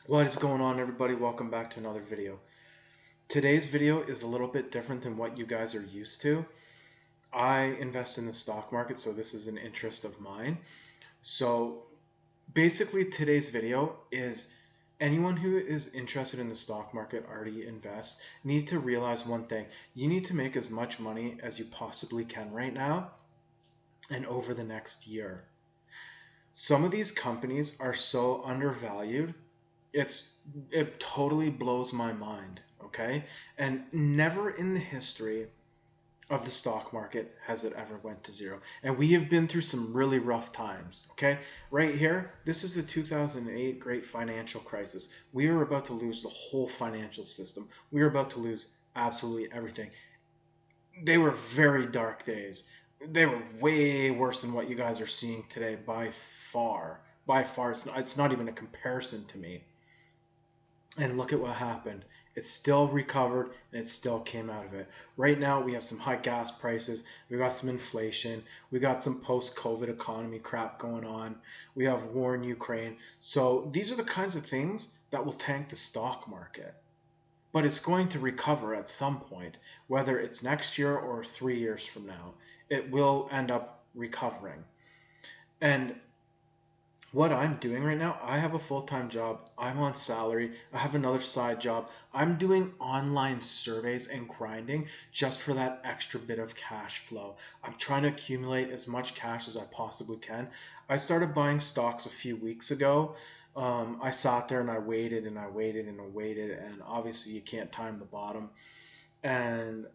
What is going on, everybody? Welcome back to another video. Today's video is a little bit different than what you guys are used to. I invest in the stock market, so this is an interest of mine. So basically today's video is anyone who is interested in the stock market, already invests, need to realize one thing. You need to make as much money as you possibly can right now and over the next year. Some of these companies are so undervalued, it totally blows my mind. Okay, and never in the history of the stock market has it ever went to zero, and we have been through some really rough times. Okay, right here, this is the 2008 great financial crisis. We are about to lose the whole financial system. We are about to lose absolutely everything. They were very dark days. They were way worse than what you guys are seeing today, by far. By far, it's not even a comparison to me. And look at what happened. It still recovered and it still came out of it. Right now, we have some high gas prices. We got some inflation. We got some post COVID economy crap going on. We have war in Ukraine. So these are the kinds of things that will tank the stock market. But it's going to recover at some point, whether it's next year or 3 years from now. It will end up recovering. And what I'm doing right now, I have a full-time job. I'm on salary. I have another side job. I'm doing online surveys and grinding just for that extra bit of cash flow. I'm trying to accumulate as much cash as I possibly can. I started buying stocks a few weeks ago. I sat there and I waited and I waited and I waited, and obviously you can't time the bottom. And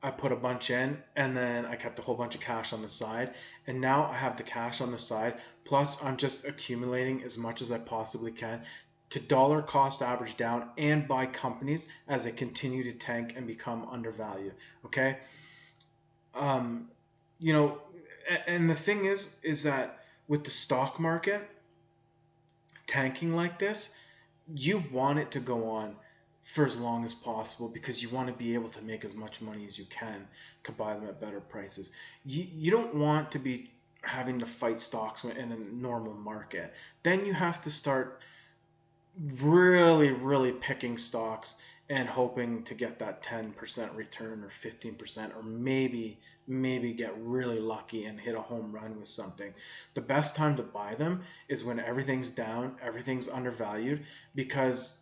I put a bunch in, and then I kept a whole bunch of cash on the side. And now I have the cash on the side. Plus, I'm just accumulating as much as I possibly can to dollar cost average down and buy companies as they continue to tank and become undervalued. Okay. Um, you know, and the thing is that with the stock market tanking like this, you want it to go on for as long as possible because you want to be able to make as much money as you can to buy them at better prices. You don't want to be having to fight stocks in a normal market. Then you have to start really picking stocks and hoping to get that 10% return or 15%, or maybe get really lucky and hit a home run with something. The best time to buy them is when everything's down, everything's undervalued, because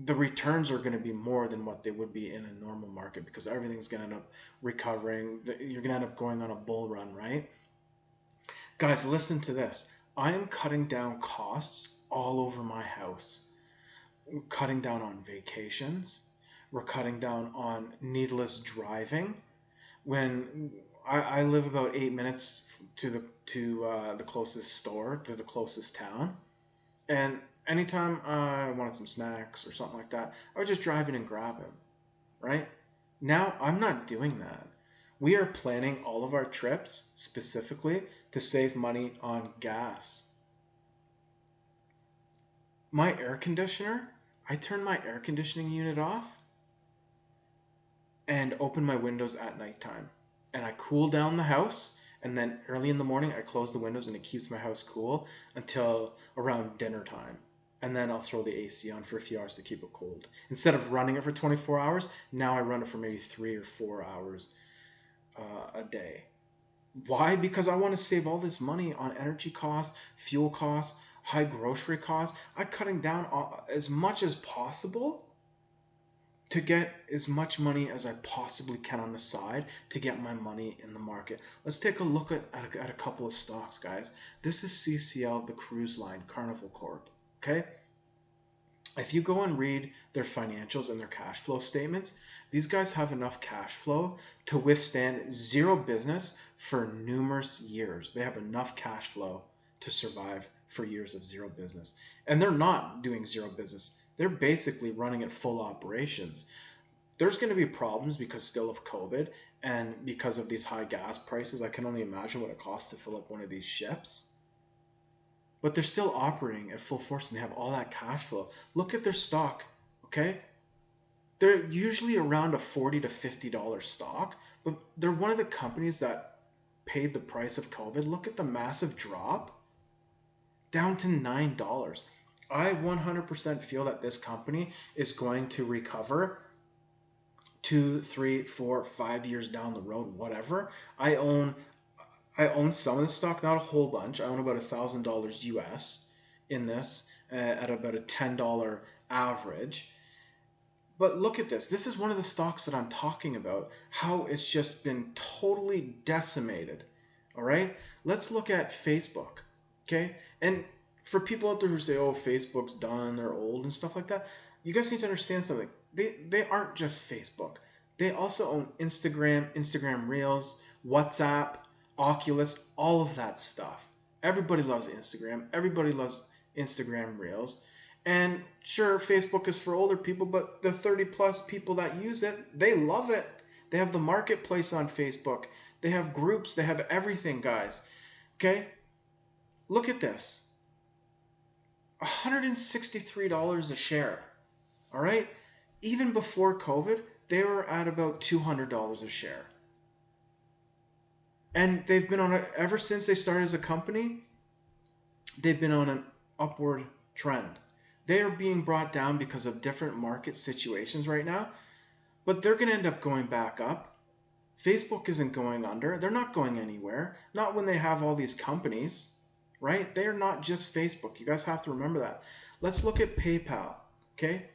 the returns are going to be more than what they would be in a normal market, because everything's going to end up recovering. You're going to end up going on a bull run, right? Guys, listen to this. I am cutting down costs all over my house. We're cutting down on vacations. We're cutting down on needless driving. When I live about 8 minutes to the closest store, to the closest town, and anytime I wanted some snacks or something like that, I would just drive in and grab him, right? Now I'm not doing that. We are planning all of our trips specifically to save money on gas. My air conditioner, I turn my air conditioning unit off and open my windows at nighttime. And I cool down the house, and then early in the morning I close the windows, and it keeps my house cool until around dinner time. And then I'll throw the AC on for a few hours to keep it cold. Instead of running it for 24 hours, now I run it for maybe 3 or 4 hours a day. Why? Because I want to save all this money on energy costs, fuel costs, high grocery costs. I'm cutting down as much as possible to get as much money as I possibly can on the side to get my money in the market. Let's take a look at a couple of stocks, guys. This is CCL, the cruise line, Carnival Corp. Okay? If you go and read their financials and their cash flow statements, these guys have enough cash flow to withstand zero business for numerous years. They have enough cash flow to survive for years of zero business. And they're not doing zero business. They're basically running at full operations. There's going to be problems because still of COVID and because of these high gas prices. I can only imagine what it costs to fill up one of these ships. But they're still operating at full force and they have all that cash flow. Look at their stock, okay? They're usually around a $40 to $50 stock, but they're one of the companies that paid the price of COVID. Look at the massive drop down to $9. I 100% feel that this company is going to recover 2, 3, 4, 5 years down the road, whatever. I own I own some of the stock, not a whole bunch. I own about $1,000 US in this at about a $10 average. But look at this. This is one of the stocks that I'm talking about. How it's just been totally decimated. All right. Let's look at Facebook. Okay. And for people out there who say, "Oh, Facebook's done, they're old," and stuff like that, you guys need to understand something. They aren't just Facebook. They also own Instagram, Instagram Reels, WhatsApp, Oculus, all of that stuff. Everybody loves Instagram. Everybody loves Instagram Reels. And sure, Facebook is for older people, but the 30 plus people that use it, they love it. They have the marketplace on Facebook. They have groups. They have everything, guys. Okay? Look at this. $163 a share. All right? Even before COVID, they were at about $200 a share. And they've been on it ever since they started as a company, they've been on an upward trend. They are being brought down because of different market situations right now, but they're going to end up going back up. Facebook isn't going under. They're not going anywhere. Not when they have all these companies, right? They are not just Facebook. You guys have to remember that. Let's look at PayPal, okay?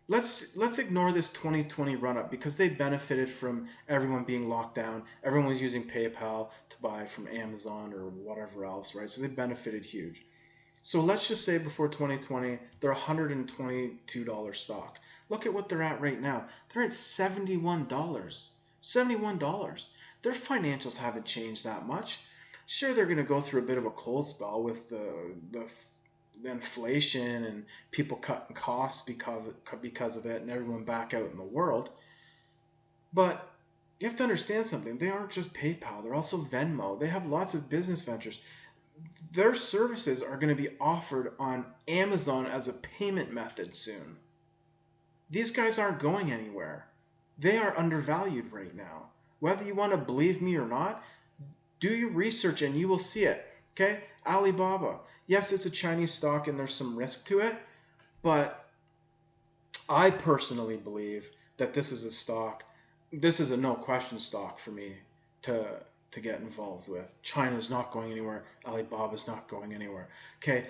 Let's ignore this 2020 run up because they benefited from everyone being locked down. Everyone was using PayPal to buy from Amazon or whatever else, right? So they benefited huge. So let's just say before 2020, they're $122 stock. Look at what they're at right now. They're at $71. $71. Their financials haven't changed that much. Sure, they're going to go through a bit of a cold spell with the inflation and people cutting costs because of it and everyone back out in the world. But you have to understand something. They aren't just PayPal. They're also Venmo. They have lots of business ventures. Their services are going to be offered on Amazon as a payment method soon. These guys aren't going anywhere. They are undervalued right now. Whether you want to believe me or not, do your research and you will see it. Okay? Alibaba. Yes, it's a Chinese stock and there's some risk to it, but I personally believe that this is a stock. This is a no question stock for me to get involved with. China's not going anywhere. Alibaba's not going anywhere. Okay,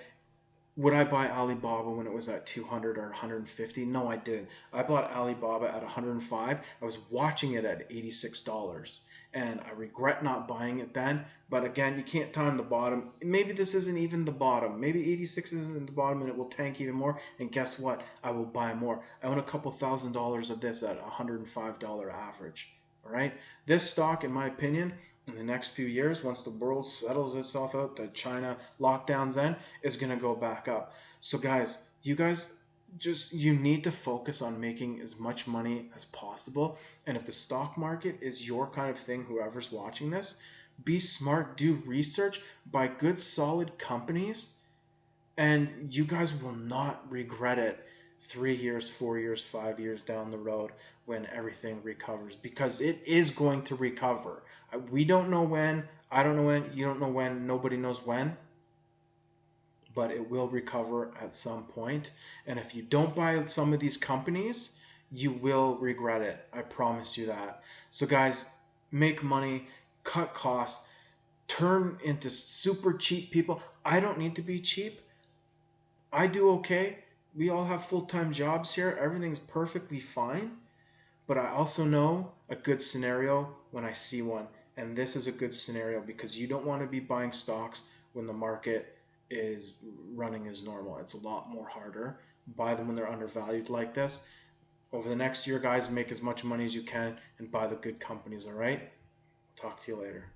would I buy Alibaba when it was at 200 or 150? No, I didn't. I bought Alibaba at 105. I was watching it at $86. And I regret not buying it then. But again, you can't time the bottom. Maybe this isn't even the bottom. Maybe 86 isn't the bottom and it will tank even more. And guess what? I will buy more. I own a couple $1,000s of this at $105 average. All right. This stock, in my opinion, in the next few years, once the world settles itself out, the China lockdowns end, is going to go back up. So guys, you need to focus on making as much money as possible. And if the stock market is your kind of thing, whoever's watching this, be smart, do research, buy good solid companies, and you guys will not regret it 3 years, 4 years, 5 years down the road when everything recovers, because it is going to recover. We don't know when. I don't know when. You don't know when. Nobody knows when. But it will recover at some point. And if you don't buy some of these companies, you will regret it. I promise you that. So guys, make money, cut costs, turn into super cheap people. I don't need to be cheap. I do okay. We all have full-time jobs here. Everything's perfectly fine. But I also know a good scenario when I see one. And this is a good scenario because you don't want to be buying stocks when the market is running as normal. It's a lot more harder. Buy them when they're undervalued like this. Over the next year, guys, make as much money as you can and buy the good companies, all right? Talk to you later.